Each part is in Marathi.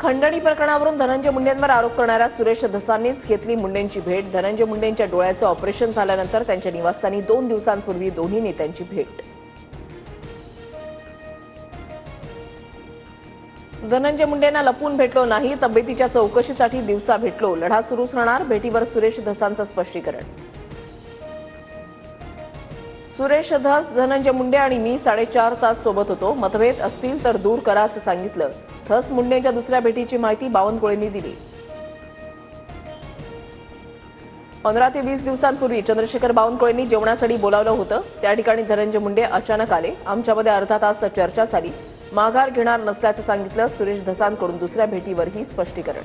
खंडणी प्रकरणावरून धनंजय मुंडेंवर आरोप करणाऱ्या सुरेश धसांनीच घेतली मुंडेंची भेट। धनंजय मुंडेंच्या डोळ्याचं ऑपरेशन झाल्यानंतर त्यांच्या निवासस्थानी 2 दिवसांपूर्वी दोन्ही नेत्यांची भेट। धनंजय मुंडेंना लपून भेटलो नाही, तब्येतीच्या चौकशीसाठी दिवसा भेटलो, लढा सुरूच राहणार, भेटीवर सुरेश धसांचं स्पष्टीकरण। सुरेश धस, धनंजय मुंडे आणि मी 4.5 तास सोबत होतो, मतभेद असतील तर दूर करा असं सांगितलं। धस मुंडेंच्या दुसऱ्या भेटीची माहिती बावनकुळेंनी दिली। 15 ते 20 दिवसांपूर्वी चंद्रशेखर बावनकुळेंनी जेवणासाठी बोलावलं होतं, त्या ठिकाणी धनंजय मुंडे अचानक आले, आमच्यामध्ये अर्धा तास चर्चा झाली, माघार घेणार नसल्याचं सांगितलं। सुरेश धसांकडून दुसऱ्या भेटीवरही स्पष्टीकरण।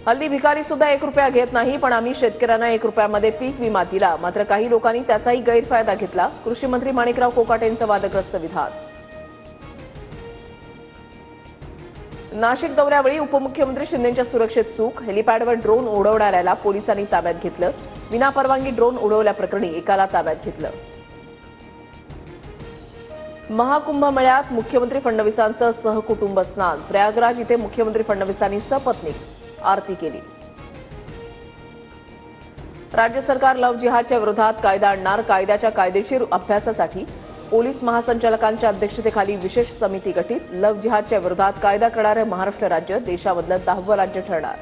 हल्ली भिकारी सुद्धा 1 रुपया घेत नाही, पण आम्ही शेतकऱ्यांना 1 रुपयामध्ये पीक विमा दिला, मात्र काही लोकांनी त्याचाही गैरफायदा घेतला। कृषी मंत्री माणिकराव कोकाटेंचं वादग्रस्त विधान। नाशिक दौऱ्यावेळी उपमुख्यमंत्री शिंदेंच्या सुरक्षेत चूक, हेलिपॅडवर ड्रोन उडवणाऱ्याला पोलिसांनी ताब्यात घेतलं। विनापरवानगी ड्रोन उडवल्याप्रकरणी एकाला ताब्यात घेतलं। महाकुंभमेळ्यात मुख्यमंत्री फडणवीसांचं सहकुटुंब स्नान, प्रयागराज इथे मुख्यमंत्री फडणवीसांनी सपत्नीक आरती केली। राज्य सरकार लव्ह जिहादच्या विरोधात कायदा आणणार, कायद्याच्या कायदेशीर अभ्यासासाठी पोलीस महासंचालकांच्या अध्यक्षतेखाली विशेष समिती गठीत। लव्ह जिहादच्या विरोधात कायदा करणारे महाराष्ट्र राज्य देशामधलं 10वं राज्य ठरणार।